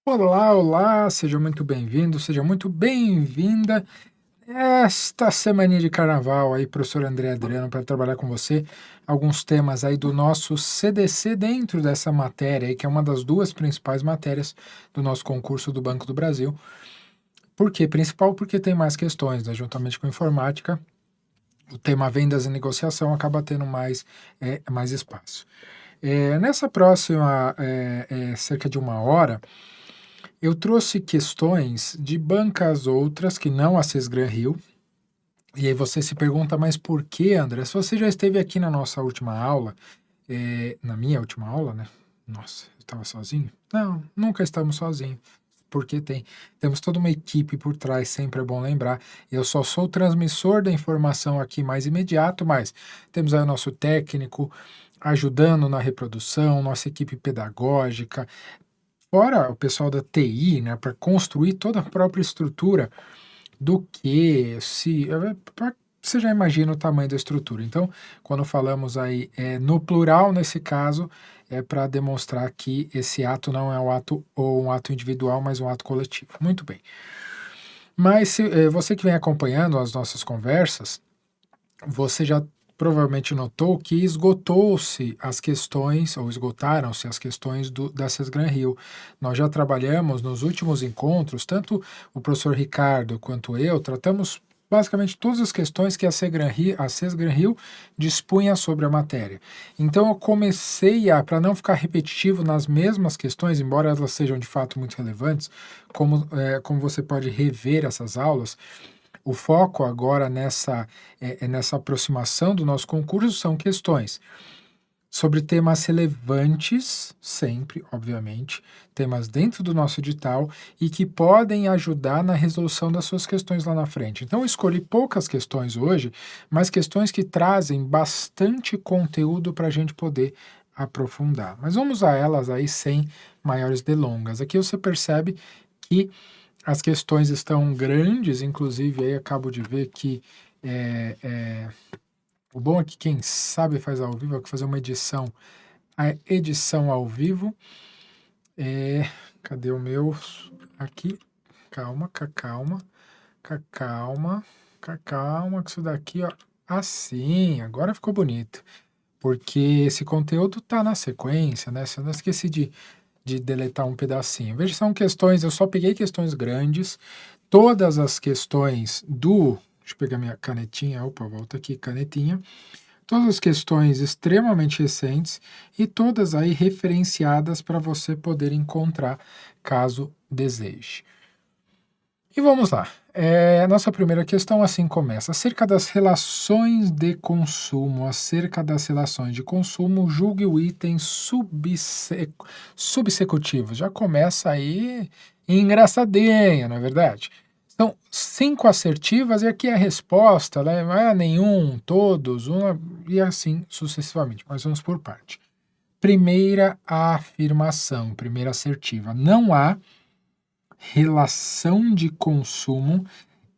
Olá, olá, seja muito bem-vindo, seja muito bem-vinda. Esta semaninha de carnaval aí, professor André Adriano, para trabalhar com você alguns temas aí do nosso CDC dentro dessa matéria aí, que é uma das duas principais matérias do nosso concurso do Banco do Brasil. Por quê? Principal porque tem mais questões, né? Juntamente com informática, o tema vendas e negociação acaba tendo mais espaço. Nessa próxima cerca de uma hora, eu trouxe questões de bancas outras que não a Sesgran Rio. E aí você se pergunta, mas por que, André? Se você já esteve aqui na nossa última aula, na minha última aula, né? Nossa, eu estava sozinho? Não, nunca estamos sozinhos. Porque temos toda uma equipe por trás, sempre é bom lembrar. Eu só sou o transmissor da informação aqui mais imediato, mas temos aí o nosso técnico ajudando na reprodução, nossa equipe pedagógica, fora o pessoal da TI, né, para construir toda a própria estrutura do que se você já imagina o tamanho da estrutura. Então, quando falamos aí no plural nesse caso, é para demonstrar que esse ato não é um ato ou um ato individual, mas um ato coletivo. Muito bem. Mas se você que vem acompanhando as nossas conversas, você já provavelmente notou que esgotou-se as questões, ou esgotaram-se as questões da Sesgran Rio. Nós já trabalhamos nos últimos encontros, tanto o professor Ricardo quanto eu, tratamos basicamente todas as questões que a Sesgran Rio dispunha sobre a matéria. Então eu comecei para não ficar repetitivo nas mesmas questões, embora elas sejam de fato muito relevantes, como você pode rever essas aulas, o foco agora nessa aproximação do nosso concurso são questões sobre temas relevantes, sempre, obviamente, temas dentro do nosso edital e que podem ajudar na resolução das suas questões lá na frente. Então, eu escolhi poucas questões hoje, mas questões que trazem bastante conteúdo para a gente poder aprofundar. Mas vamos a elas aí sem maiores delongas. Aqui você percebe que as questões estão grandes, inclusive aí acabo de ver que é, é, o bom é que quem sabe faz ao vivo, é que fazer uma edição, a edição ao vivo. Cadê o meu? Aqui, calma, calma, que isso daqui, ó, assim, agora ficou bonito. Porque esse conteúdo tá na sequência, né? Se eu não esqueci de deletar um pedacinho. Veja, são questões, eu só peguei questões grandes, todas as questões do. Deixa eu pegar minha canetinha, opa, volta aqui, canetinha. Todas as questões extremamente recentes e todas aí referenciadas para você poder encontrar caso deseje. E vamos lá. A nossa primeira questão assim começa. Acerca das relações de consumo, julgue o item subsecutivos. Já começa aí engraçadinha, não é verdade? Então, 5 assertivas e aqui a resposta, né? Não é nenhum, todos, uma, e assim sucessivamente. Mas vamos por parte. Primeira afirmação, primeira assertiva. Não há relação de consumo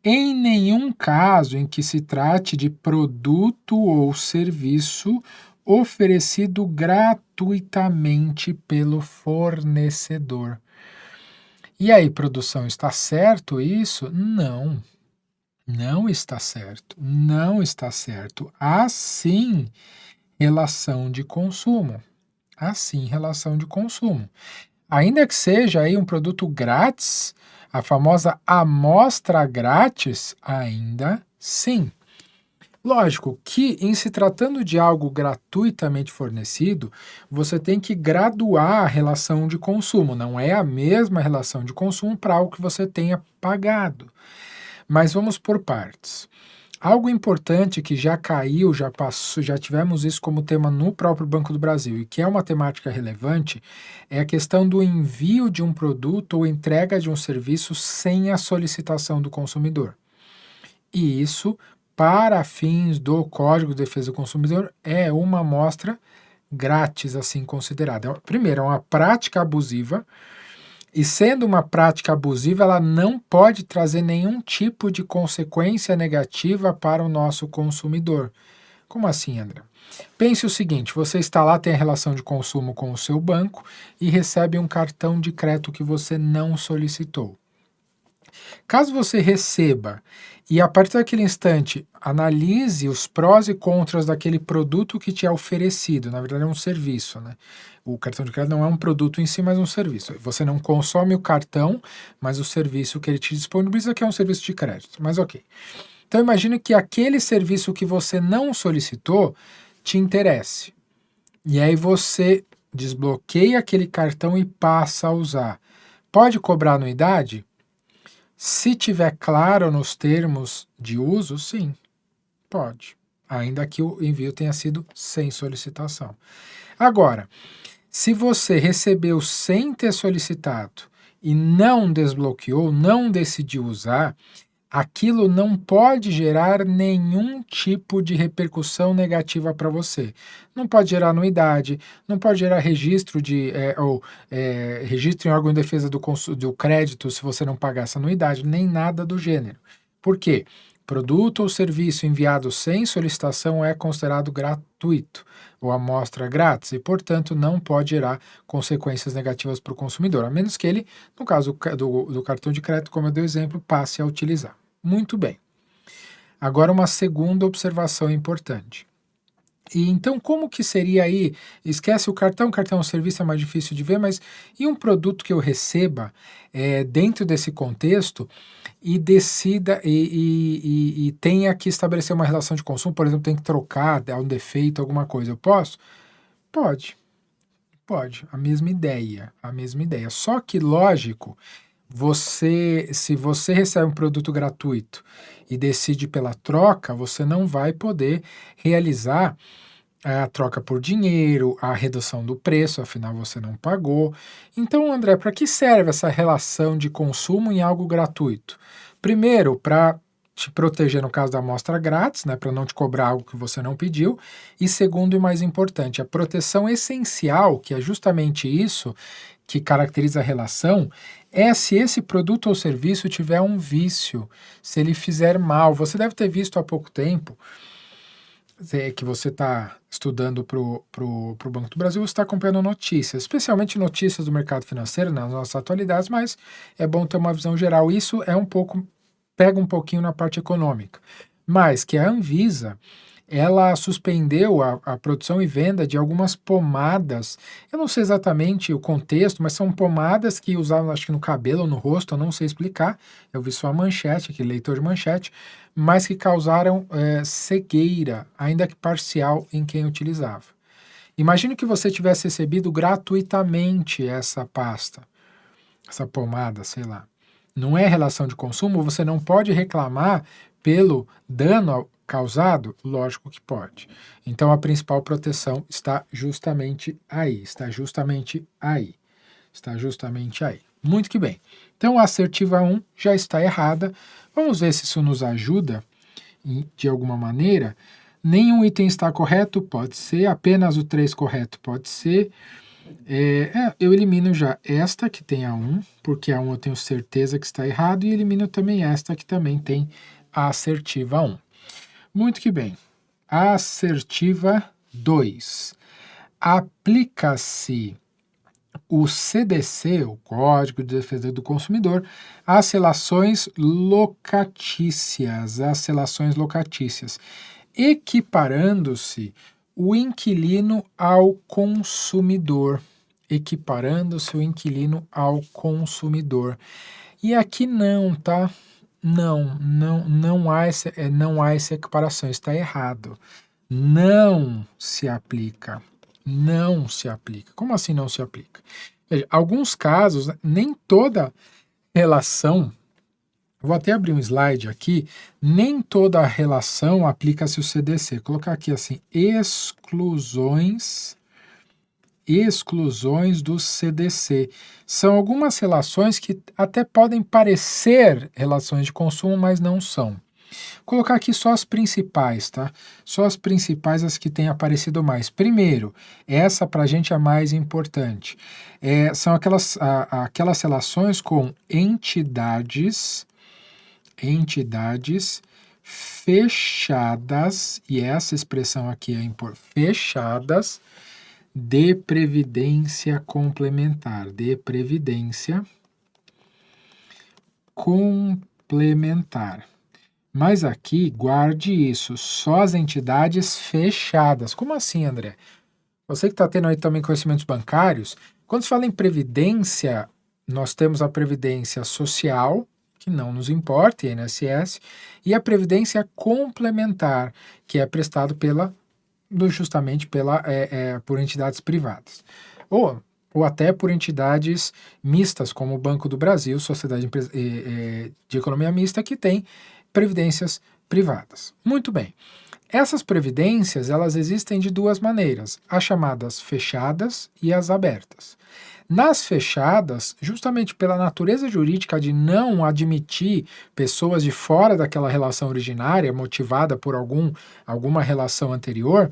em nenhum caso em que se trate de produto ou serviço oferecido gratuitamente pelo fornecedor. E aí, produção, está certo isso? Não, não está certo. Não está certo. Há sim relação de consumo. Há sim relação de consumo. Ainda que seja aí um produto grátis, a famosa amostra grátis, ainda sim. Lógico que, em se tratando de algo gratuitamente fornecido, você tem que graduar a relação de consumo. Não é a mesma relação de consumo para algo que você tenha pagado. Mas vamos por partes. Algo importante que já caiu, já passou, já tivemos isso como tema no próprio Banco do Brasil e que é uma temática relevante, é a questão do envio de um produto ou entrega de um serviço sem a solicitação do consumidor. E isso, para fins do Código de Defesa do Consumidor, é uma amostra grátis, assim considerada. Primeiro, é uma prática abusiva, e sendo uma prática abusiva, ela não pode trazer nenhum tipo de consequência negativa para o nosso consumidor. Como assim, André? Pense o seguinte, você está lá, tem a relação de consumo com o seu banco e recebe um cartão de crédito que você não solicitou. Caso você receba e a partir daquele instante analise os prós e contras daquele produto que te é oferecido, na verdade é um serviço, né? O cartão de crédito não é um produto em si, mas um serviço. Você não consome o cartão, mas o serviço que ele te disponibiliza que é um serviço de crédito. Mas ok. Então imagine que aquele serviço que você não solicitou te interesse. E aí você desbloqueia aquele cartão e passa a usar. Pode cobrar anuidade? Se tiver claro nos termos de uso, sim, pode. Ainda que o envio tenha sido sem solicitação. Agora, se você recebeu sem ter solicitado e não desbloqueou, não decidiu usar, aquilo não pode gerar nenhum tipo de repercussão negativa para você. Não pode gerar anuidade, não pode gerar registro registro em órgão de defesa do crédito se você não pagar essa anuidade, nem nada do gênero. Por quê? Produto ou serviço enviado sem solicitação é considerado gratuito ou amostra grátis e, portanto, não pode gerar consequências negativas para o consumidor, a menos que ele, no caso do cartão de crédito, como eu dei o exemplo, passe a utilizar. Muito bem. Agora uma segunda observação importante. E então como que seria aí, esquece o cartão é um serviço, é mais difícil de ver, mas e um produto que eu receba dentro desse contexto e decida e tenha que estabelecer uma relação de consumo, por exemplo, tem que trocar, dar um defeito, alguma coisa, eu posso? Pode, pode, a mesma ideia, a mesma ideia. Só que, lógico, se você recebe um produto gratuito e decide pela troca, você não vai poder realizar a troca por dinheiro, a redução do preço, afinal você não pagou. Então, André, para que serve essa relação de consumo em algo gratuito? Primeiro, para te proteger no caso da amostra grátis, né, para não te cobrar algo que você não pediu. E segundo e mais importante, a proteção essencial, que é justamente isso que caracteriza a relação, é se esse produto ou serviço tiver um vício, se ele fizer mal. Você deve ter visto há pouco tempo que você está estudando para o Banco do Brasil, você está acompanhando notícias, especialmente notícias do mercado financeiro, nas nossas atualidades, mas é bom ter uma visão geral. Isso pega um pouquinho na parte econômica, mas que a Anvisa ela suspendeu a produção e venda de algumas pomadas. Eu não sei exatamente o contexto, mas são pomadas que usavam, acho que no cabelo ou no rosto, eu não sei explicar. Eu vi só a manchete, aquele leitor de manchete, mas que causaram cegueira, ainda que parcial, em quem utilizava. Imagine que você tivesse recebido gratuitamente essa pasta, essa pomada, sei lá. Não é relação de consumo, você não pode reclamar pelo dano causado? Lógico que pode. Então a principal proteção está justamente aí, está justamente aí, está justamente aí. Muito que bem. Então a assertiva 1 já está errada. Vamos ver se isso nos ajuda de alguma maneira. Nenhum item está correto, pode ser. Apenas o 3 correto, pode ser. Eu elimino já esta que tem a 1, porque a 1 eu tenho certeza que está errado, e elimino também esta que também tem a assertiva 1. Muito que bem. Assertiva 2. Aplica-se o CDC, o Código de Defesa do Consumidor, às relações locatícias, equiparando-se o inquilino ao consumidor. Equiparando-se o inquilino ao consumidor. E aqui não, tá? Não há essa equiparação, está errado. Não se aplica. Não se aplica. Como assim não se aplica? Veja, alguns casos, nem toda relação, vou até abrir um slide aqui, nem toda relação aplica-se o CDC. Vou colocar aqui assim, exclusões do CDC. São algumas relações que até podem parecer relações de consumo, mas não são. Vou colocar aqui só as principais, tá? Só as principais, as que têm aparecido mais. Primeiro, essa para a gente é a mais importante. São aquelas relações com entidades fechadas, e essa expressão aqui é importante, fechadas, de previdência complementar, de previdência complementar. Mas aqui, guarde isso, só as entidades fechadas. Como assim, André? Você que está tendo aí também conhecimentos bancários, quando se fala em previdência, nós temos a previdência social, que não nos importa, INSS, e a previdência complementar, que é prestado justamente por entidades privadas. Ou até por entidades mistas, como o Banco do Brasil, Sociedade de Economia Mista, que tem previdências privadas. Muito bem. Essas previdências, elas existem de duas maneiras, as chamadas fechadas e as abertas. Nas fechadas, justamente pela natureza jurídica de não admitir pessoas de fora daquela relação originária, motivada por alguma relação anterior,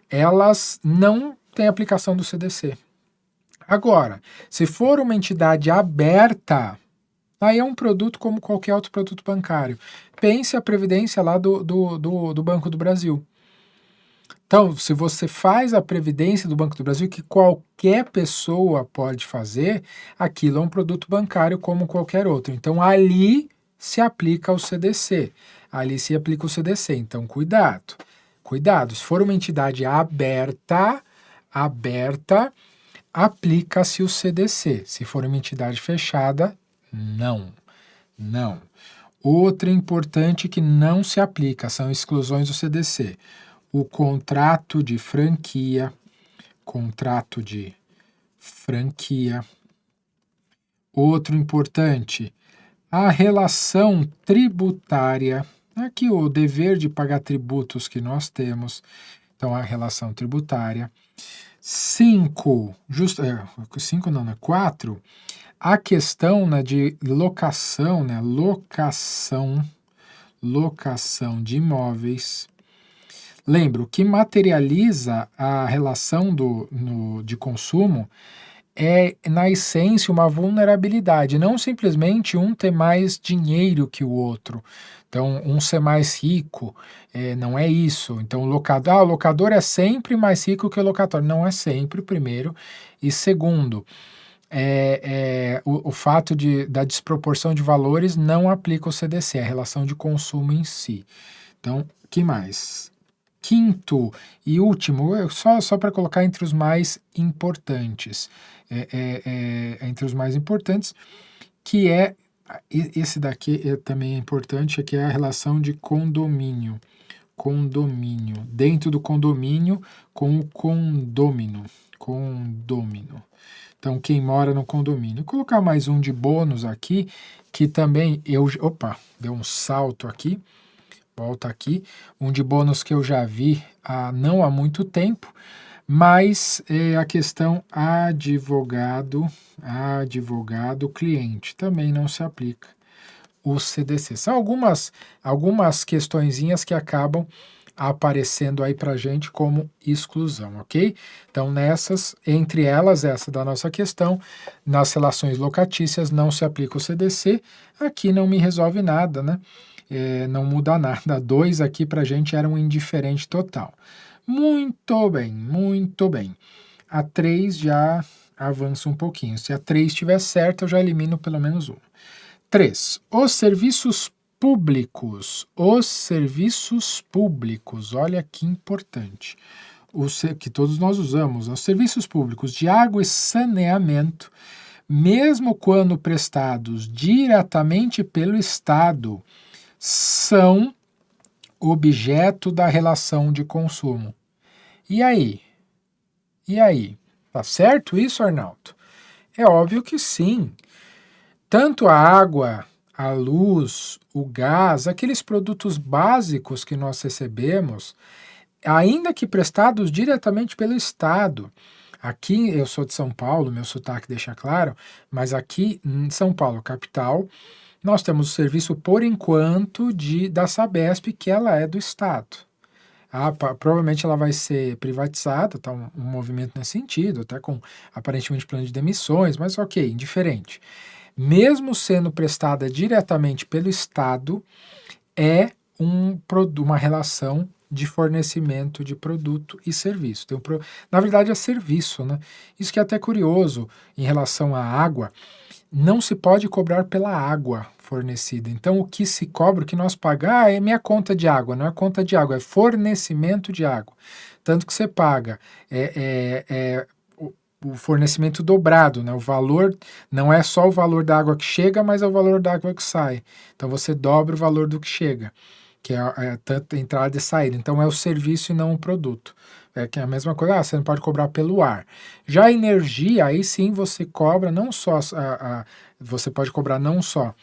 elas não têm aplicação do CDC. Agora, se for uma entidade aberta, aí é um produto como qualquer outro produto bancário. Pense a previdência lá do Banco do Brasil. Então, se você faz a previdência do Banco do Brasil, que qualquer pessoa pode fazer, aquilo é um produto bancário como qualquer outro. Então, ali se aplica o CDC. Ali se aplica o CDC. Então, cuidado. Cuidado. Se for uma entidade aberta, aplica-se o CDC. Se for uma entidade fechada, não. Outra importante que não se aplica são exclusões do CDC. O contrato de franquia. Outro importante, a relação tributária. Aqui o dever de pagar tributos que nós temos. Então, a relação tributária. 4, a questão, né, de locação, né, locação de imóveis. Lembra, o que materializa a relação de consumo é, na essência, uma vulnerabilidade, não simplesmente um ter mais dinheiro que o outro. Então, um ser mais rico, não é isso. Então, o locador é sempre mais rico que o locatório. Não é sempre, primeiro. E segundo, o fato da desproporção de valores não aplica o CDC, a relação de consumo em si. Então, que mais? Quinto e último, só para colocar entre os mais importantes, que é, esse daqui também é importante, que é a relação de condomínio, dentro do condomínio com o condômino. Então, quem mora no condomínio. Vou colocar mais um de bônus aqui, que também deu um salto aqui. Volta aqui, um de bônus que eu já vi não há muito tempo, mas a questão advogado-cliente também não se aplica o CDC. São algumas questõezinhas que acabam aparecendo aí para gente como exclusão, ok? Então, entre elas, essa da nossa questão, nas relações locatícias não se aplica o CDC, aqui não me resolve nada, né? Não muda nada. 2 aqui para a gente era um indiferente total. Muito bem. A 3 já avança um pouquinho. Se a 3 estiver certa, eu já elimino pelo menos um. 3. Os serviços públicos, olha que importante, que todos nós usamos, os serviços públicos de água e saneamento, mesmo quando prestados diretamente pelo Estado, são objeto da relação de consumo. E aí? Tá certo isso, Arnaldo? É óbvio que sim. Tanto a água, a luz, o gás, aqueles produtos básicos que nós recebemos, ainda que prestados diretamente pelo Estado. Aqui, eu sou de São Paulo, meu sotaque deixa claro, mas aqui em São Paulo, capital, nós temos o serviço, por enquanto, da Sabesp, que ela é do Estado. Provavelmente ela vai ser privatizada, tá um movimento nesse sentido, até com aparentemente plano de demissões, mas ok, indiferente. Mesmo sendo prestada diretamente pelo Estado, é uma relação de fornecimento de produto e serviço. Na verdade, é serviço, né? Isso que é até curioso em relação à água, não se pode cobrar pela água fornecida. Então, o que se cobra, o que nós pagamos, é minha conta de água, não é conta de água, é fornecimento de água. Tanto que você paga o fornecimento dobrado, né? O valor não é só o valor da água que chega, mas é o valor da água que sai. Então, você dobra o valor do que chega, que é tanto entrada e saída. Então, é o serviço e não o produto. É que é a mesma coisa, você não pode cobrar pelo ar. Já a energia, aí sim você cobra não só você pode cobrar não só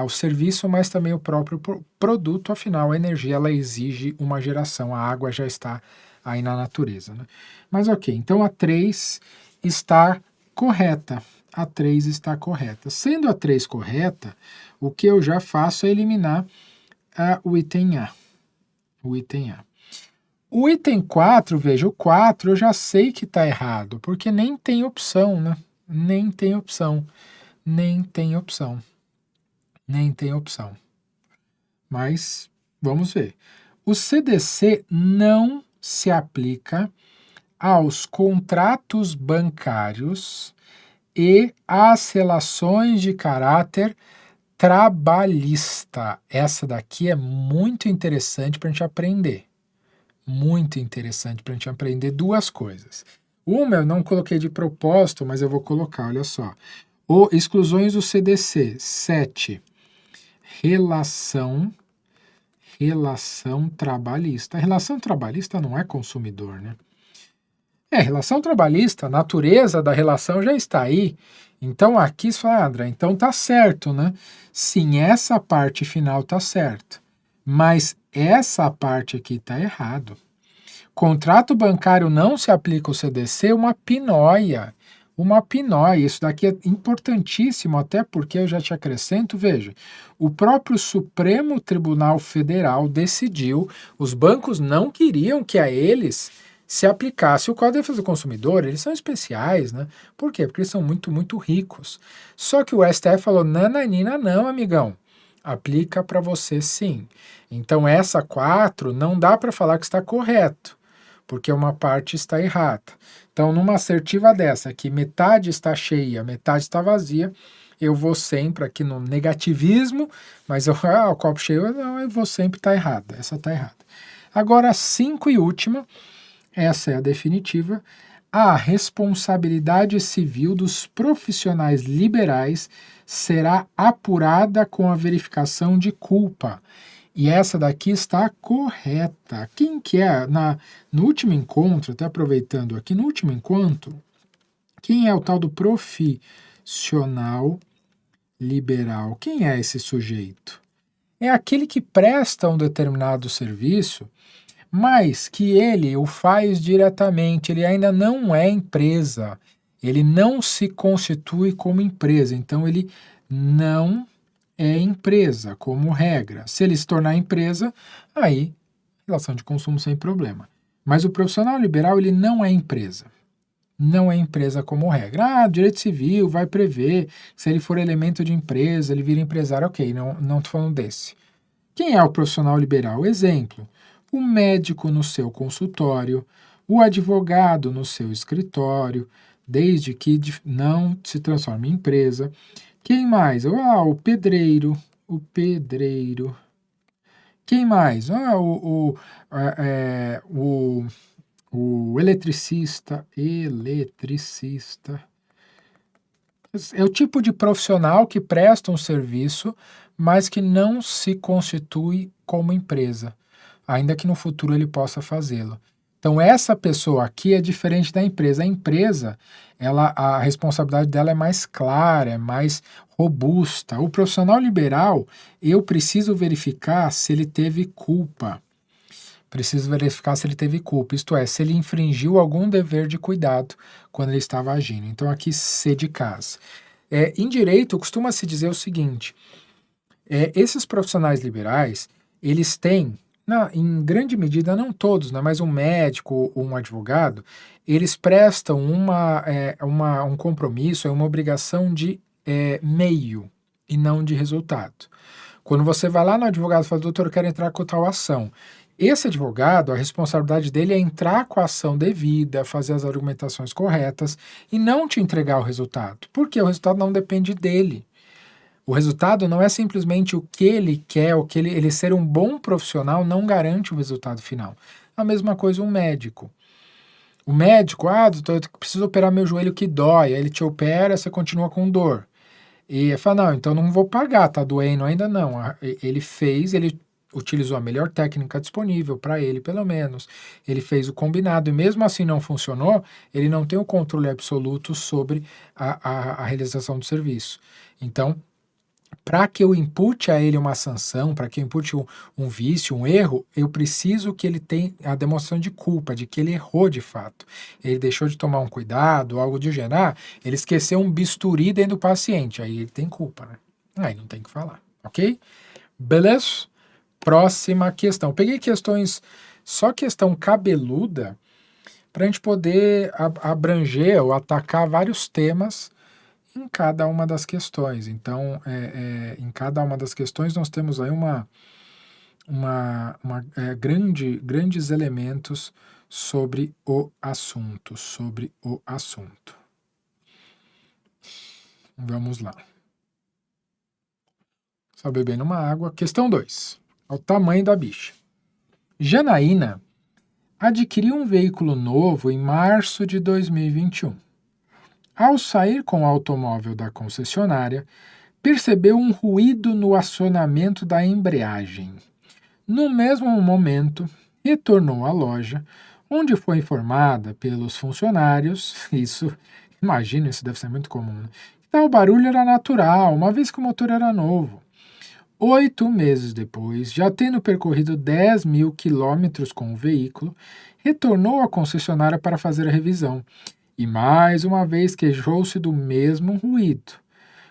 o serviço, mas também o próprio produto, afinal, a energia ela exige uma geração, a água já está aí na natureza. Né? Mas ok, então a 3 está correta. A 3 está correta. Sendo a 3 correta, o que eu já faço é eliminar o item A. O item A. O item 4, veja, o 4 eu já sei que está errado, porque nem tem opção, né? Nem tem opção. Nem tem opção. Nem tem opção. Mas vamos ver. O CDC não se aplica aos contratos bancários e às relações de caráter trabalhista. Essa daqui é muito interessante para a gente aprender. Muito interessante para a gente aprender duas coisas. Uma eu não coloquei de propósito, mas eu vou colocar, olha só. Exclusões do CDC. 7. Relação trabalhista. A relação trabalhista não é consumidor, né? Relação trabalhista, a natureza da relação já está aí. Então aqui você fala, André, então tá certo, né? Sim, essa parte final tá certa. Mas essa parte aqui tá errado. Contrato bancário não se aplica ao CDC, uma pinóia. Uma pinóia. Isso daqui é importantíssimo, até porque eu já te acrescento, veja, o próprio Supremo Tribunal Federal decidiu, os bancos não queriam que a eles se aplicasse o Código de Defesa do Consumidor, eles são especiais, né? Por quê? Porque eles são muito, muito ricos. Só que o STF falou, nananina não, amigão. Aplica para você sim. Então essa 4 não dá para falar que está correto, porque uma parte está errada. Então numa assertiva dessa, que metade está cheia, metade está vazia, eu vou sempre aqui no negativismo, mas o copo cheio, não, eu vou sempre estar errada, essa está errada. Agora a 5 e última, essa é a definitiva, a responsabilidade civil dos profissionais liberais será apurada com a verificação de culpa. E essa daqui está correta. Quem que é? No último encontro, até aproveitando aqui, no último encontro, quem é o tal do profissional liberal? Quem é esse sujeito? É aquele que presta um determinado serviço, mas que ele o faz diretamente, ele ainda não é empresa, ele não se constitui como empresa, então ele não é empresa, como regra. Se ele se tornar empresa, aí relação de consumo sem problema. Mas o profissional liberal, ele não é empresa. Não é empresa como regra. Direito civil vai prever, se ele for elemento de empresa, ele vira empresário. Ok, não estou falando desse. Quem é o profissional liberal? Exemplo, o médico no seu consultório, o advogado no seu escritório, desde que não se transforme em empresa. Quem mais? O pedreiro. O pedreiro. Quem mais? O eletricista. Eletricista. É o tipo de profissional que presta um serviço, mas que não se constitui como empresa, ainda que no futuro ele possa fazê-lo. Então essa pessoa aqui é diferente da empresa. A empresa, a responsabilidade dela é mais clara, é mais robusta. O profissional liberal, eu preciso verificar se ele teve culpa. Preciso verificar se ele teve culpa, isto é, se ele infringiu algum dever de cuidado quando ele estava agindo. Então aqui C de casa. Em direito, costuma-se dizer o seguinte, esses profissionais liberais, eles têm, em grande medida, não todos, né, mas um médico ou um advogado, eles prestam um compromisso, uma obrigação de meio e não de resultado. Quando você vai lá no advogado e fala, doutor, eu quero entrar com tal ação. Esse advogado, a responsabilidade dele é entrar com a ação devida, fazer as argumentações corretas e não te entregar o resultado, porque o resultado não depende dele. O resultado não é simplesmente o que ele quer, o que ele ser um bom profissional não garante o resultado final. A mesma coisa um médico. O médico, doutor, eu preciso operar meu joelho que dói, aí ele te opera, você continua com dor. E ele fala, não, então não vou pagar, tá doendo ainda não. Ele utilizou a melhor técnica disponível para ele, pelo menos. Ele fez o combinado e mesmo assim não funcionou, ele não tem o controle absoluto sobre a realização do serviço. Então, para que eu impute a ele uma sanção, para que eu impute um vício, um erro, eu preciso que ele tenha a demonstração de culpa, de que ele errou de fato. Ele deixou de tomar um cuidado, algo do gênero. Ele esqueceu um bisturi dentro do paciente, aí ele tem culpa, né? Aí não tem que falar, ok? Beleza? Próxima questão. Peguei questões, só questão cabeluda, para a gente poder abranger ou atacar vários temas em cada uma das questões. Então, em cada uma das questões nós temos aí grandes elementos sobre o assunto, Vamos lá. Só bebendo uma água. Questão 2. O tamanho da bicha. Janaína adquiriu um veículo novo em março de 2021. Ao sair com o automóvel da concessionária, percebeu um ruído no acionamento da embreagem. No mesmo momento, retornou à loja, onde foi informada pelos funcionários, imagina, isso deve ser muito comum, né? Que tal barulho era natural, uma vez que o motor era novo. 8 meses depois, já tendo percorrido 10.000 quilômetros com o veículo, retornou à concessionária para fazer a revisão. E mais uma vez queixou-se do mesmo ruído.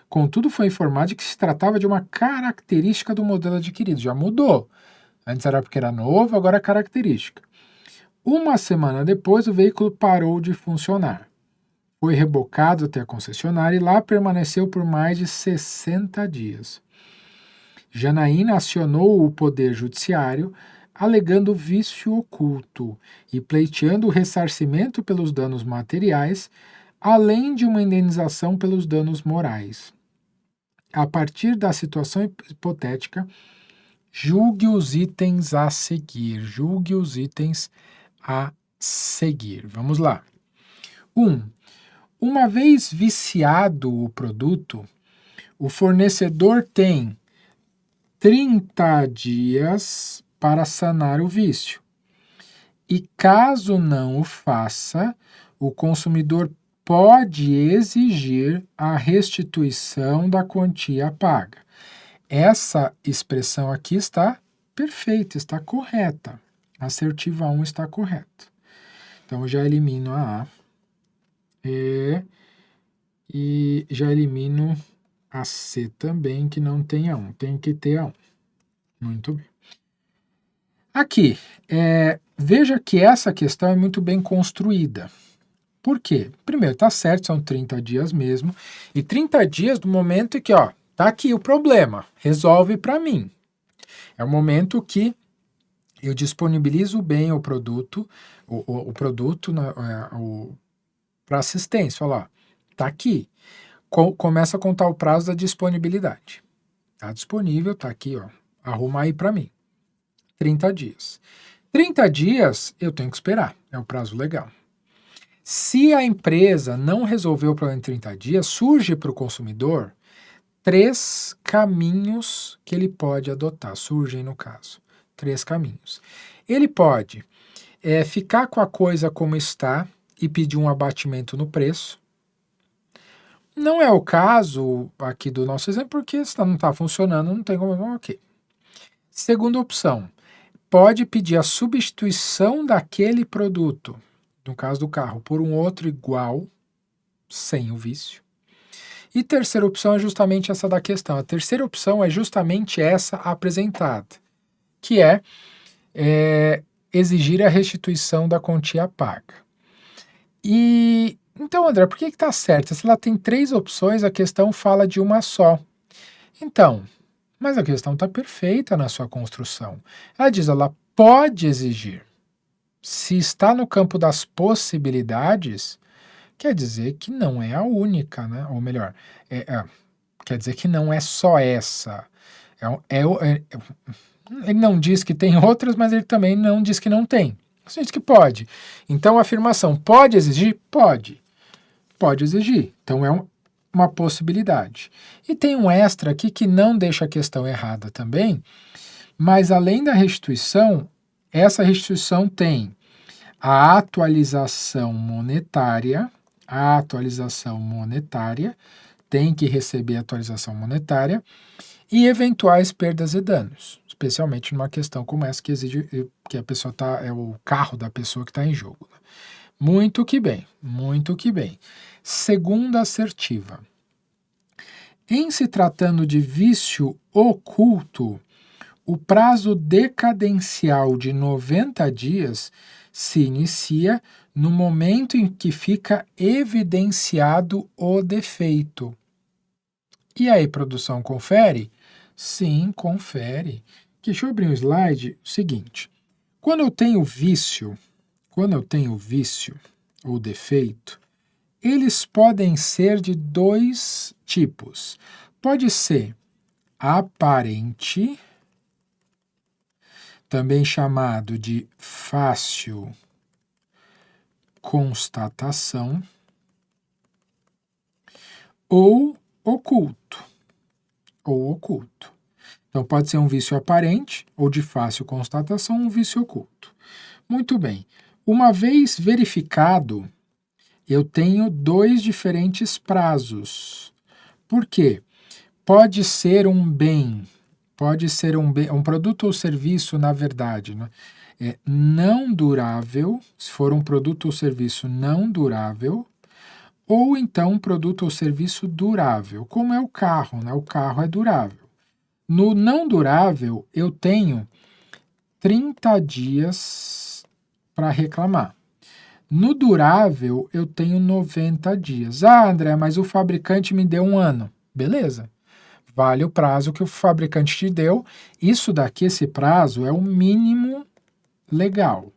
Contudo, foi informado de que se tratava de uma característica do modelo adquirido. Já mudou. Antes era porque era novo, agora é característica. Uma semana depois, o veículo parou de funcionar. Foi rebocado até a concessionária e lá permaneceu por mais de 60 dias. Janaína acionou o Poder Judiciário, alegando vício oculto e pleiteando o ressarcimento pelos danos materiais, além de uma indenização pelos danos morais. A partir da situação hipotética, julgue os itens a seguir. Vamos lá. 1. Uma vez viciado o produto, o fornecedor tem 30 dias para sanar o vício. E caso não o faça, o consumidor pode exigir a restituição da quantia paga. Essa expressão aqui está perfeita, está correta. A assertiva 1 está correta. Então, eu já elimino a A e já elimino a C também, que não tem a 1. Tem que ter a 1. Muito bem. Aqui, veja que essa questão é muito bem construída. Por quê? Primeiro, tá certo, são 30 dias mesmo. E 30 dias do momento em que, tá aqui o problema, resolve para mim. É o momento que eu disponibilizo bem o produto, o produto para assistência. Fala, tá aqui. Começa a contar o prazo da disponibilidade. Tá disponível, tá aqui, arruma aí para mim. 30 dias. 30 dias eu tenho que esperar, é o prazo legal. Se a empresa não resolver o problema em 30 dias, surge para o consumidor 3 caminhos que ele pode adotar, surgem no caso. 3 caminhos. Ele pode ficar com a coisa como está e pedir um abatimento no preço. Não é o caso aqui do nosso exemplo, porque se não está funcionando, não tem como, ok. Segunda opção, pode pedir a substituição daquele produto, no caso do carro, por um outro igual, sem o vício. E terceira opção é justamente essa da questão. A terceira opção é justamente essa apresentada, que é exigir a restituição da quantia paga. E então, André, por que está certo? Se ela tem 3 opções, a questão fala de uma só. Então, Mas a questão está perfeita na sua construção. Ela diz, ela pode exigir. Se está no campo das possibilidades, quer dizer que não é a única, né? Ou melhor, quer dizer que não é só essa. Ele não diz que tem outras, mas ele também não diz que não tem. Ele diz que pode. Então a afirmação pode exigir? Pode. Pode exigir. Então uma possibilidade. E tem um extra aqui que não deixa a questão errada também, mas além da restituição, essa restituição tem a atualização monetária, tem que receber atualização monetária, e eventuais perdas e danos, especialmente numa questão como essa que exige que a pessoa é o carro da pessoa que está em jogo. Muito que bem, muito que bem. Segunda assertiva. Em se tratando de vício oculto, o prazo decadencial de 90 dias se inicia no momento em que fica evidenciado o defeito. E aí, produção, confere? Sim, confere. Deixa eu abrir um slide, o seguinte. Quando eu tenho vício ou defeito, eles podem ser de dois tipos. Pode ser aparente, também chamado de fácil constatação, ou oculto. Então pode ser um vício aparente ou de fácil constatação, um vício oculto. Muito bem. Uma vez verificado, eu tenho dois diferentes prazos. Por quê? Pode ser um produto ou serviço, na verdade, né? Não durável, se for um produto ou serviço não durável, ou então um produto ou serviço durável, como é o carro, né? O carro é durável. No não durável, eu tenho 30 dias para reclamar. No durável, eu tenho 90 dias. Ah, André, mas o fabricante me deu 1 ano. Beleza. Vale o prazo que o fabricante te deu. Isso daqui, esse prazo, é o mínimo legal.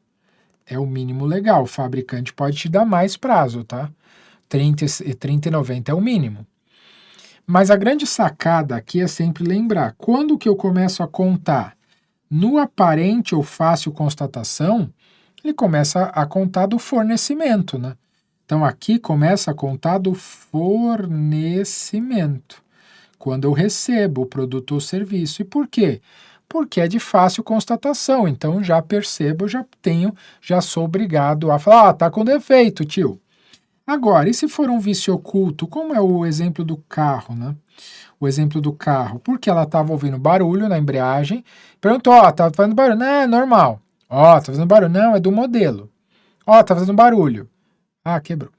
O fabricante pode te dar mais prazo, tá? 30 e 90 é o mínimo. Mas a grande sacada aqui é sempre lembrar, quando que eu começo a contar no aparente ou fácil constatação, ele começa a contar do fornecimento, né? Então aqui começa a contar do fornecimento, quando eu recebo o produto ou serviço. E por quê? Porque é de fácil constatação, então já percebo, já sou obrigado a falar, tá com defeito, tio. Agora, e se for um vício oculto, como é o exemplo do carro, né? O exemplo do carro, porque ela estava ouvindo barulho na embreagem, perguntou, tá fazendo barulho? Não, é normal. Tá fazendo barulho? Não, é do modelo. Tá fazendo barulho. Quebrou.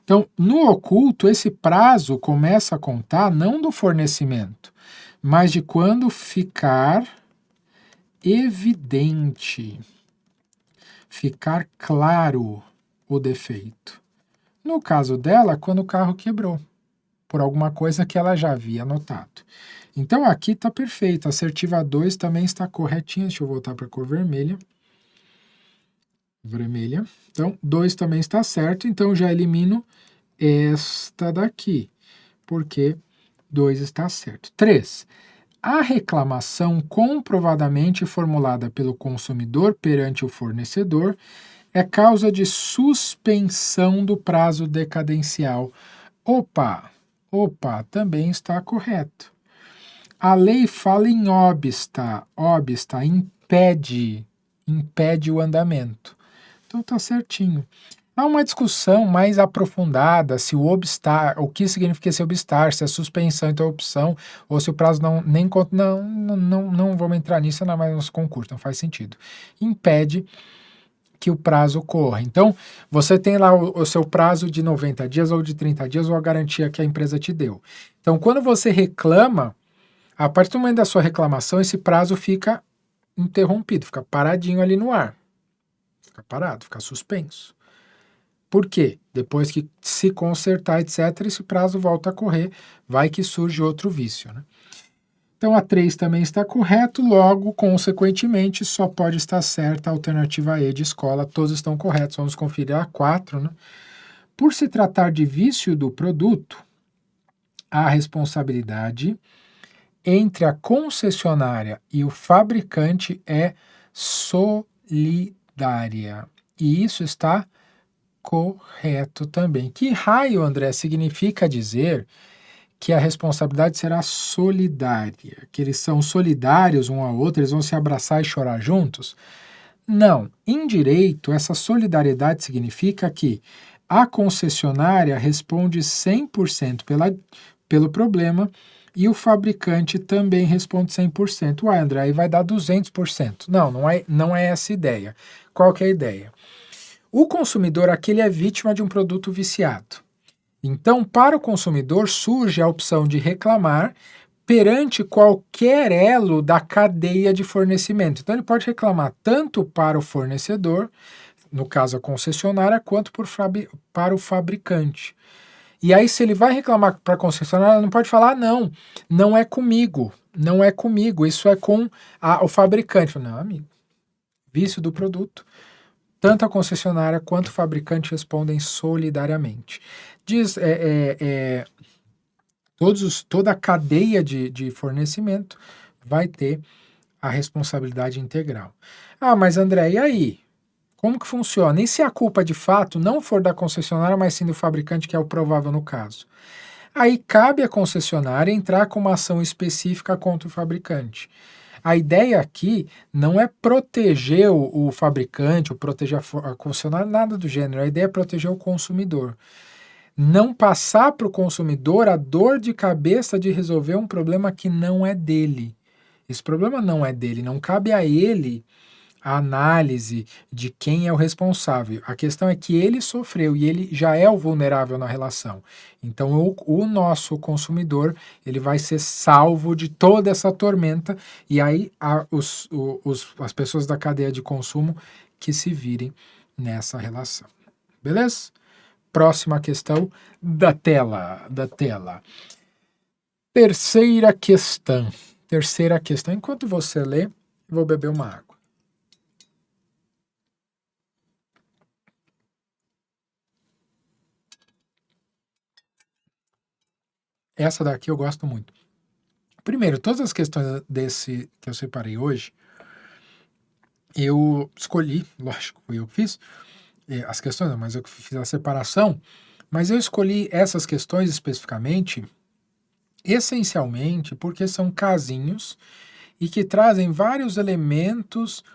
Então, no oculto, esse prazo começa a contar não do fornecimento, mas de quando ficar evidente, ficar claro o defeito. No caso dela, quando o carro quebrou, por alguma coisa que ela já havia notado. Então aqui está perfeito, a assertiva 2 também está corretinha, deixa eu voltar para a cor vermelha. Então 2 também está certo, então eu já elimino esta daqui, porque 2 está certo. 3. A reclamação comprovadamente formulada pelo consumidor perante o fornecedor é causa de suspensão do prazo decadencial. Opa, também está correto. A lei fala em obsta, impede o andamento. Então está certinho. Há uma discussão mais aprofundada se o que significa esse obstar, se é suspensão, então é opção, ou se o prazo não vamos entrar nisso, não, mas no concurso, não faz sentido. Impede que o prazo corra. Então, você tem lá o seu prazo de 90 dias ou de 30 dias ou a garantia que a empresa te deu. Então, quando você reclama, a partir do momento da sua reclamação, esse prazo fica interrompido, fica paradinho ali no ar. Fica parado, fica suspenso. Por quê? Depois que se consertar, etc., esse prazo volta a correr, vai que surge outro vício, né? Então a 3 também está correto, logo, consequentemente, só pode estar certa a alternativa E de escola, todos estão corretos. Vamos conferir a 4, né? Por se tratar de vício do produto, a responsabilidade entre a concessionária e o fabricante é solidária. E isso está correto também. Que raio, André, significa dizer que a responsabilidade será solidária? Que eles são solidários um ao outro, eles vão se abraçar e chorar juntos? Não. Em direito, essa solidariedade significa que a concessionária responde 100% pelo problema e o fabricante também responde 100%. Uai, André, aí vai dar 200%. Não, não é essa a ideia. Qual que é a ideia? O consumidor aqui ele é vítima de um produto viciado. Então, para o consumidor, surge a opção de reclamar perante qualquer elo da cadeia de fornecimento. Então, ele pode reclamar tanto para o fornecedor, no caso a concessionária, quanto para o fabricante. E aí, se ele vai reclamar para a concessionária, não pode falar, não é comigo, isso é com o fabricante. Não, amigo, vício do produto. Tanto a concessionária quanto o fabricante respondem solidariamente. Diz, toda a cadeia de fornecimento vai ter a responsabilidade integral. Ah, mas André, e aí? Como que funciona? E se a culpa de fato não for da concessionária, mas sim do fabricante, que é o provável no caso? Aí cabe à concessionária entrar com uma ação específica contra o fabricante. A ideia aqui não é proteger o fabricante, ou proteger a concessionária, nada do gênero. A ideia é proteger o consumidor. Não passar para o consumidor a dor de cabeça de resolver um problema que não é dele. Esse problema não é dele, não cabe a ele a análise de quem é o responsável. A questão é que ele sofreu e ele já é o vulnerável na relação. Então o nosso consumidor ele vai ser salvo de toda essa tormenta e aí as pessoas da cadeia de consumo que se virem nessa relação. Beleza? Próxima questão da tela. Terceira questão. Enquanto você lê, vou beber uma água. Essa daqui eu gosto muito. Primeiro, todas as questões desse que eu separei hoje, eu escolhi, lógico, fui eu que fiz as questões, não, mas eu que fiz a separação, mas eu escolhi essas questões especificamente, essencialmente, porque são casinhos e que trazem vários elementos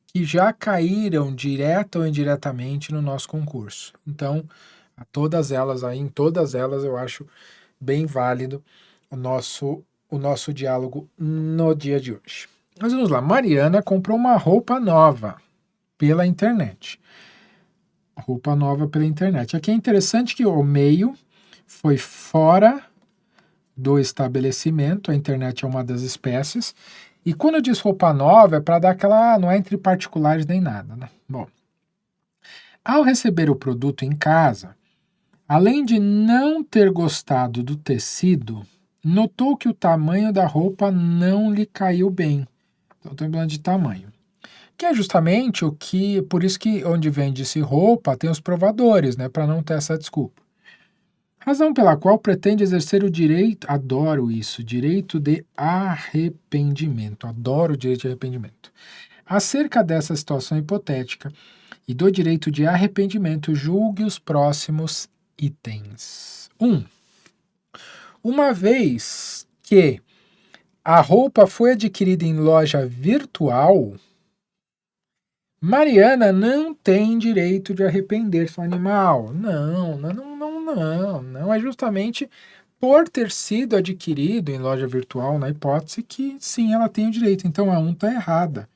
que já caíram direta ou indiretamente no nosso concurso. Então, em todas elas eu acho bem válido o nosso diálogo no dia de hoje. Mas vamos lá. Mariana comprou uma roupa nova pela internet. Aqui é interessante que o meio foi fora do estabelecimento, a internet é uma das espécies, e quando diz roupa nova é para dar aquela, não é entre particulares nem nada, né? Bom, ao receber o produto em casa, além de não ter gostado do tecido, notou que o tamanho da roupa não lhe caiu bem. Então, estou falando de tamanho. Que é justamente por isso que onde vende-se roupa tem os provadores, né? Para não ter essa desculpa. Razão pela qual pretende exercer o direito, adoro isso, direito de arrependimento. Adoro o direito de arrependimento. Acerca dessa situação hipotética e do direito de arrependimento, julgue os próximos itens. 1. Uma vez que a roupa foi adquirida em loja virtual, Mariana não tem direito de arrepender-se do animal. Não. É justamente por ter sido adquirido em loja virtual, na hipótese que sim, ela tem o direito. Então a 1 está errada.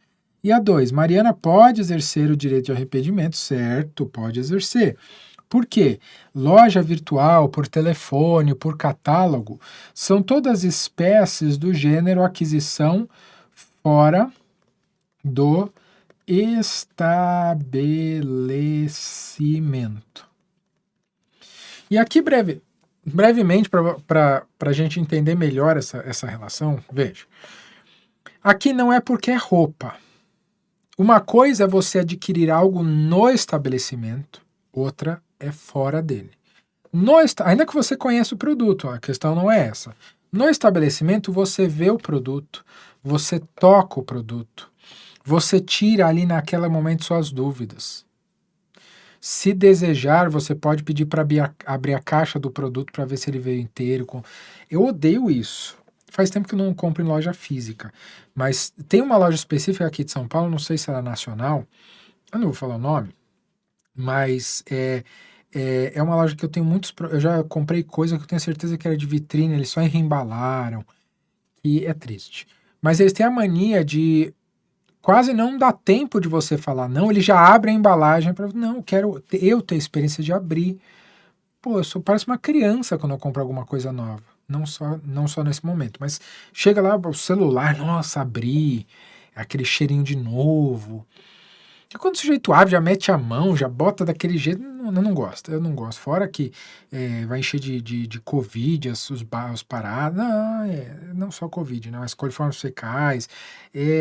E a 2, Mariana pode exercer o direito de arrependimento, certo, pode exercer. Por quê? Loja virtual, por telefone, por catálogo, são todas espécies do gênero aquisição fora do estabelecimento. E aqui brevemente, para a gente entender melhor essa relação, veja. Aqui não é porque é roupa. Uma coisa é você adquirir algo no estabelecimento, outra é fora dele. Ainda que você conheça o produto, a questão não é essa. No estabelecimento você vê o produto, você toca o produto, você tira ali naquele momento suas dúvidas. Se desejar, você pode pedir para abrir a caixa do produto para ver se ele veio inteiro. Eu odeio isso. Faz tempo que eu não compro em loja física, mas tem uma loja específica aqui de São Paulo, não sei se ela é nacional, eu não vou falar o nome, mas é uma loja que eu tenho muitos. Eu já comprei coisa que eu tenho certeza que era de vitrine, eles só reembalaram, e é triste. Mas eles têm a mania de quase não dá tempo de você falar não, ele já abre a embalagem para não, eu ter a experiência de abrir. Pô, parece uma criança quando eu compro alguma coisa nova. Não só nesse momento, mas chega lá o celular, nossa, abrir, aquele cheirinho de novo. E quando o sujeito abre, já mete a mão, já bota daquele jeito, eu não gosto, eu não gosto. Fora que vai encher de Covid, os paradas, não só Covid, né, mas coliformes fecais,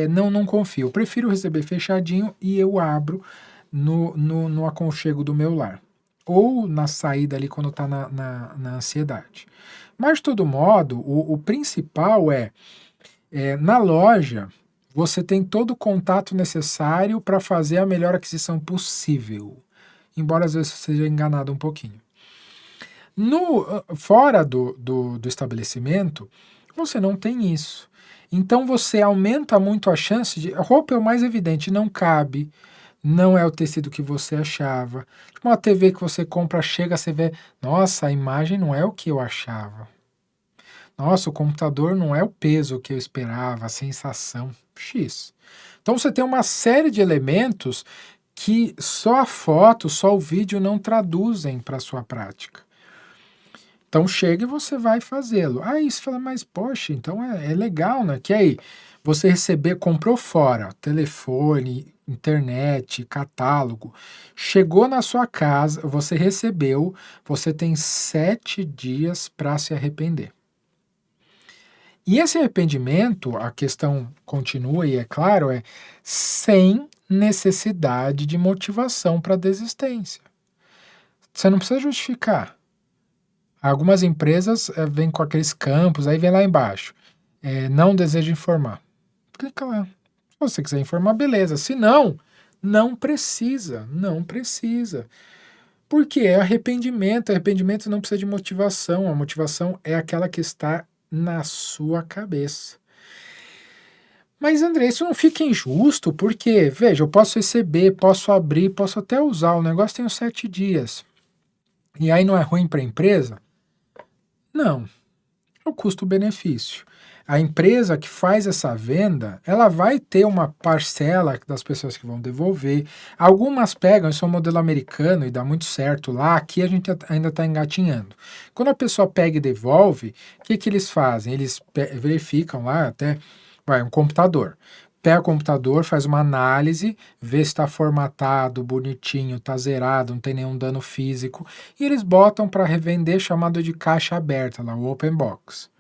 não confio. Eu prefiro receber fechadinho e eu abro no aconchego do meu lar. Ou na saída ali quando tá na ansiedade. Mas de todo modo, o principal na loja, você tem todo o contato necessário para fazer a melhor aquisição possível, embora às vezes você seja enganado um pouquinho. Fora do estabelecimento, você não tem isso. Então você aumenta muito a chance de. A roupa é o mais evidente, não cabe, não é o tecido que você achava. Uma TV que você compra, chega, você vê, nossa, a imagem não é o que eu achava. Nossa, o computador não é o peso que eu esperava, a sensação. X. Então você tem uma série de elementos que só a foto, só o vídeo não traduzem para a sua prática. Então chega e você vai fazê-lo. Aí você fala, mas poxa, então é legal, né? Que aí você comprou fora, telefone, internet, catálogo, chegou na sua casa, você recebeu, você tem 7 dias para se arrepender. E esse arrependimento, a questão continua e é claro, sem necessidade de motivação para desistência. Você não precisa justificar. Algumas empresas vêm com aqueles campos, aí vem lá embaixo. Não desejo informar. Clica lá. Se você quiser informar, beleza. Se não, não precisa. Não precisa. Porque é arrependimento. Arrependimento não precisa de motivação. A motivação é aquela que está na sua cabeça. Mas, André, isso não fica injusto, porque, veja, eu posso receber, posso abrir, posso até usar, o negócio tem os 7 dias. E aí não é ruim para a empresa? Não, é o custo-benefício. A empresa que faz essa venda, ela vai ter uma parcela das pessoas que vão devolver. Algumas pegam, isso é um modelo americano e dá muito certo lá, aqui a gente ainda está engatinhando. Quando a pessoa pega e devolve, o que eles fazem? Eles verificam lá até um computador. Pega o computador, faz uma análise, vê se está formatado, bonitinho, está zerado, não tem nenhum dano físico, e eles botam para revender chamado de caixa aberta, lá, o open box.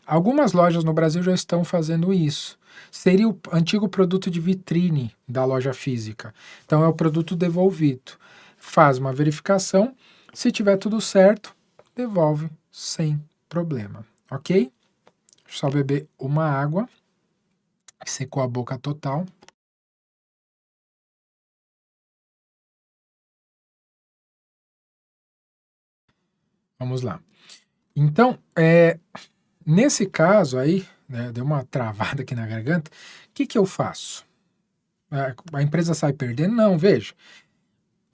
Algumas lojas no Brasil já estão fazendo isso. Seria o antigo produto de vitrine da loja física. Então é o produto devolvido. Faz uma verificação, se tiver tudo certo, devolve sem problema, ok? Só beber uma água. Secou a boca total. Vamos lá. Então, nesse caso aí, né, deu uma travada aqui na garganta, o que eu faço? A empresa sai perdendo? Não, veja.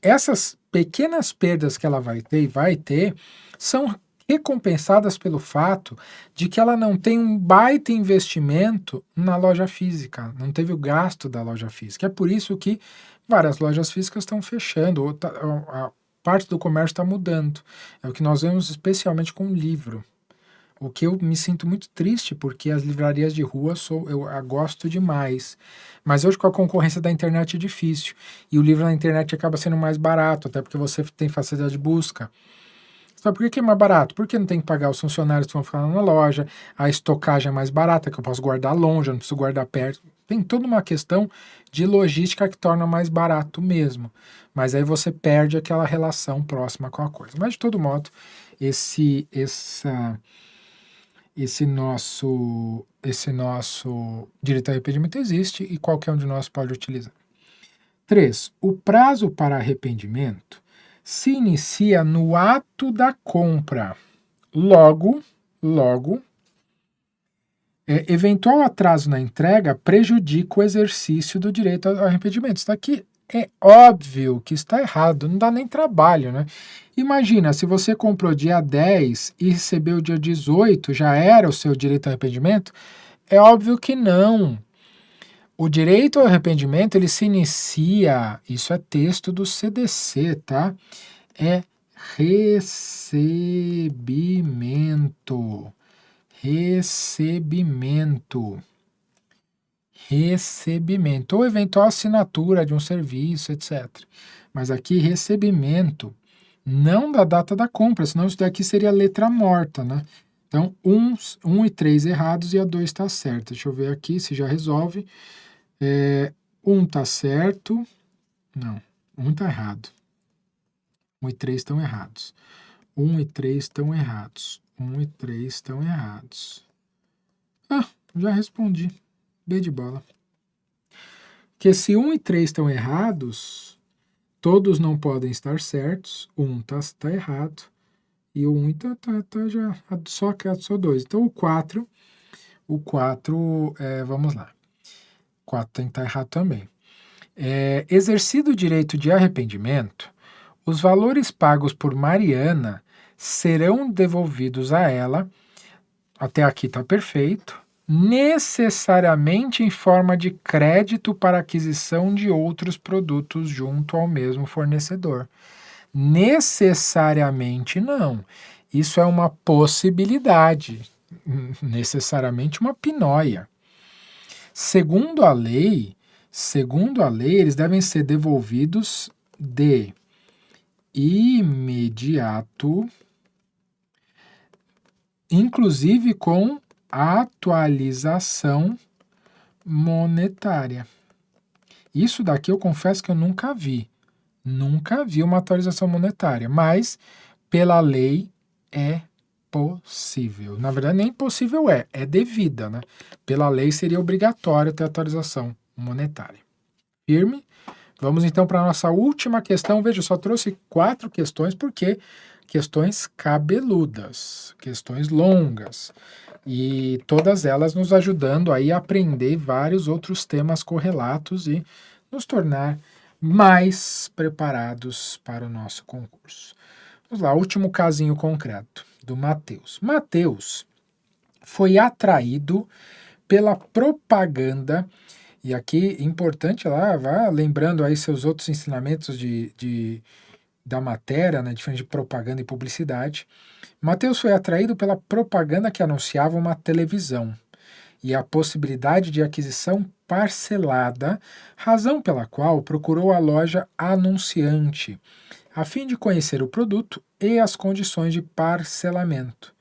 Essas pequenas perdas que ela vai ter e vai ter são recompensadas pelo fato de que ela não tem um baita investimento na loja física, não teve o gasto da loja física. É por isso que várias lojas físicas estão fechando, ou a parte do comércio está mudando. É o que nós vemos especialmente com o livro. O que eu me sinto muito triste, porque as livrarias de rua eu gosto demais. Mas hoje com a concorrência da internet é difícil. E o livro na internet acaba sendo mais barato, até porque você tem facilidade de busca. Sabe por que é mais barato? Porque não tem que pagar os funcionários que vão ficar na loja, a estocagem é mais barata, que eu posso guardar longe, eu não preciso guardar perto. Tem toda uma questão de logística que torna mais barato mesmo. Mas aí você perde aquela relação próxima com a coisa. Mas de todo modo, esse nosso direito ao arrependimento existe e qualquer um de nós pode utilizar. 3. O prazo para arrependimento se inicia no ato da compra. Logo, eventual atraso na entrega prejudica o exercício do direito ao arrependimento. Isso daqui é óbvio que está errado, não dá nem trabalho, né? Imagina, se você comprou dia 10 e recebeu dia 18, já era o seu direito ao arrependimento? É óbvio que não. O direito ao arrependimento, ele se inicia, isso é texto do CDC, tá? É recebimento. Recebimento, ou eventual assinatura de um serviço, etc. Mas aqui, recebimento, não da data da compra, senão isso daqui seria letra morta, né? Então, 1 e 3 errados e a 2 está certa. Deixa eu ver aqui se já resolve. 1 está certo. Não, 1 está errado. 1 e 3 estão errados. 1 e 3 estão errados. 1 e 3 estão errados. Já respondi. B de bola. Porque se 1 e 3 estão errados, todos não podem estar certos. 1 está errado. E o 1 tá já só 2. Então o 4, vamos lá. 4 tem que estar errado também. Exercido o direito de arrependimento, os valores pagos por Mariana serão devolvidos a ela, até aqui está perfeito, necessariamente em forma de crédito para aquisição de outros produtos junto ao mesmo fornecedor. Necessariamente não. Isso é uma possibilidade, necessariamente uma pinóia. Segundo a lei, eles devem ser devolvidos de imediato, inclusive com atualização monetária. Isso daqui eu confesso que eu nunca vi. Nunca vi uma atualização monetária, mas pela lei é possível. Na verdade, nem possível é devida, né? Pela lei seria obrigatório ter atualização monetária. Firme? Vamos então para a nossa última questão. Veja, eu só trouxe 4 questões porque questões cabeludas, questões longas, e todas elas nos ajudando aí a aprender vários outros temas correlatos e nos tornar mais preparados para o nosso concurso. Vamos lá, último casinho concreto do Mateus. Mateus foi atraído pela propaganda, e aqui importante lá, vá lembrando aí seus outros ensinamentos da matéria, né, diferente de propaganda e publicidade. Mateus foi atraído pela propaganda que anunciava uma televisão e a possibilidade de aquisição parcelada, razão pela qual procurou a loja anunciante, a fim de conhecer o produto e as condições de parcelamento.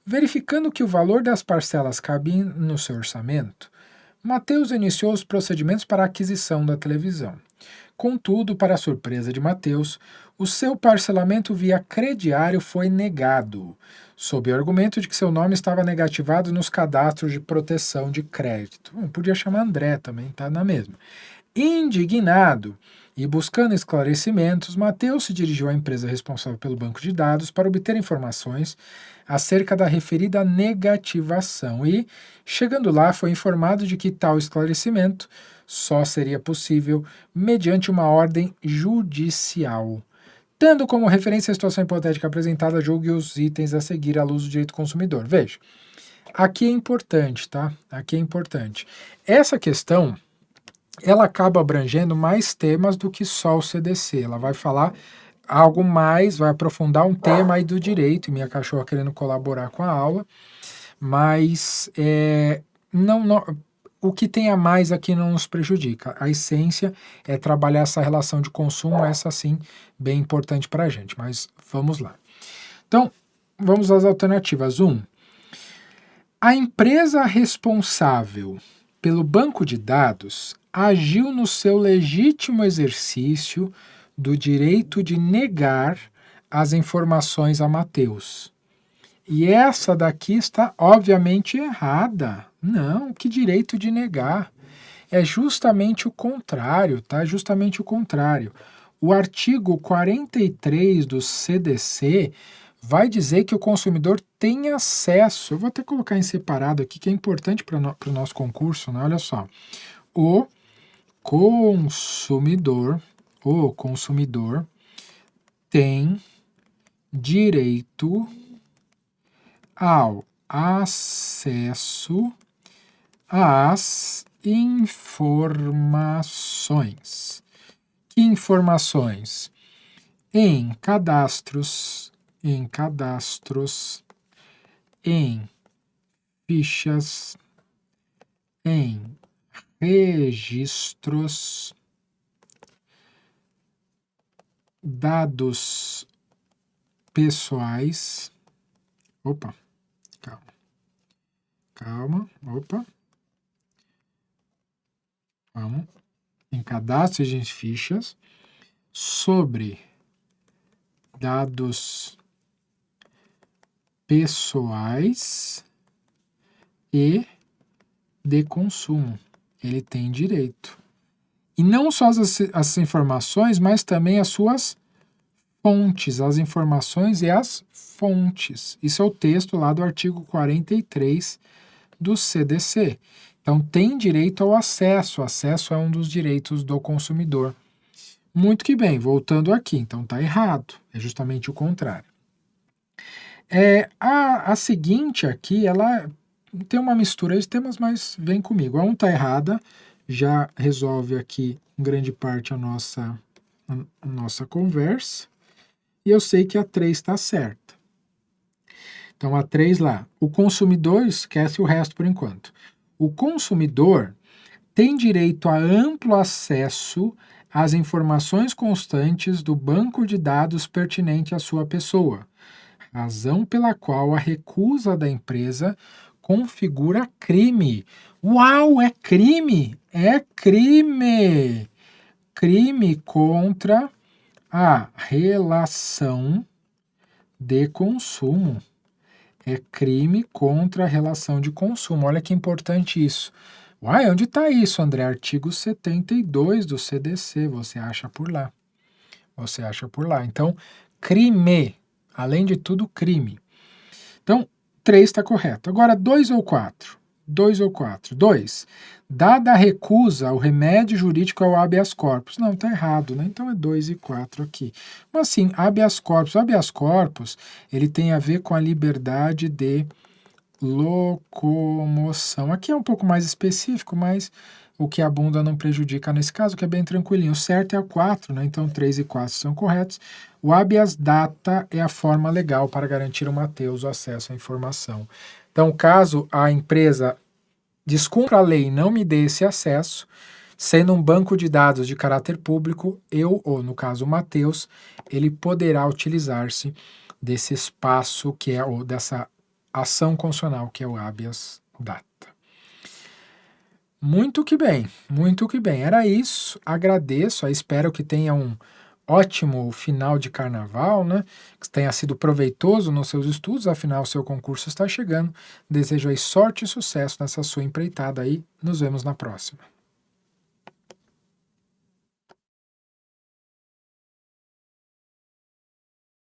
Verificando que o valor das parcelas cabia no seu orçamento, Mateus iniciou os procedimentos para a aquisição da televisão. Contudo, para a surpresa de Mateus, o seu parcelamento via crediário foi negado, sob o argumento de que seu nome estava negativado nos cadastros de proteção de crédito. Podia chamar André também, tá na mesma. Indignado e buscando esclarecimentos, Mateus se dirigiu à empresa responsável pelo banco de dados para obter informações acerca da referida negativação e, chegando lá, foi informado de que tal esclarecimento só seria possível mediante uma ordem judicial. Tendo como referência a situação hipotética apresentada, julgue os itens a seguir à luz do direito do consumidor. Veja, aqui é importante, tá? Aqui é importante. Essa questão, ela acaba abrangendo mais temas do que só o CDC. Ela vai falar algo mais, vai aprofundar um tema aí do direito, e minha cachorra querendo colaborar com a aula, mas o que tem a mais aqui não nos prejudica. A essência é trabalhar essa relação de consumo, essa sim, bem importante para a gente, mas vamos lá. Então, vamos às alternativas. 1. A empresa responsável pelo banco de dados agiu no seu legítimo exercício do direito de negar as informações a Mateus. E essa daqui está obviamente errada. Não, que direito de negar? É justamente o contrário, tá? Justamente o contrário. O artigo 43 do CDC vai dizer que o consumidor tem acesso. Eu vou até colocar em separado aqui, que é importante para o nosso concurso, né? Olha só. O consumidor tem direito ao acesso às informações. Que informações? Em cadastros, em fichas, em registros, dados pessoais. Opa, calma, opa. Vamos. Em cadastros e fichas sobre dados pessoais e de consumo. Ele tem direito. E não só as informações, mas também as suas fontes, as informações e as fontes. Isso é o texto lá do artigo 43 do CDC. Então, tem direito ao acesso. O acesso é um dos direitos do consumidor. Muito que bem, voltando aqui. Então, está errado. É justamente o contrário. A seguinte aqui, ela tem uma mistura de temas, mas vem comigo. A 1 está errada, já resolve aqui em grande parte a nossa conversa. E eu sei que a 3 está certa. Então, a 3 lá. O consumidor, esquece o resto por enquanto. O consumidor tem direito a amplo acesso às informações constantes do banco de dados pertinente à sua pessoa, razão pela qual a recusa da empresa configura crime. Uau, é crime! É crime! Crime contra a relação de consumo. É crime contra a relação de consumo. Olha que importante isso. Uai, onde está isso, André? Artigo 72 do CDC. Você acha por lá. Você acha por lá. Então, crime. Além de tudo, crime. Então, 3 está correto. Agora, 2 ou 4? 2 ou 4? 2. Dada a recusa, o remédio jurídico é o habeas corpus. Não, está errado, né? Então é 2 e 4 aqui. Mas sim, habeas corpus. O habeas corpus, ele tem a ver com a liberdade de locomoção. Aqui é um pouco mais específico, mas o que abunda não prejudica nesse caso, que é bem tranquilinho. O certo é a 4, né? Então 3 e 4 são corretos. O habeas data é a forma legal para garantir ao Mateus o acesso à informação. Então, caso a empresa descumpra a lei e não me dê esse acesso, sendo um banco de dados de caráter público, eu, ou no caso o Mateus, ele poderá utilizar-se desse espaço que é, ou dessa ação constitucional, que é o habeas data. Muito que bem, muito que bem. Era isso, agradeço, espero que tenha um ótimo final de carnaval, né? Que tenha sido proveitoso nos seus estudos, afinal o seu concurso está chegando. Desejo aí sorte e sucesso nessa sua empreitada aí. Nos vemos na próxima.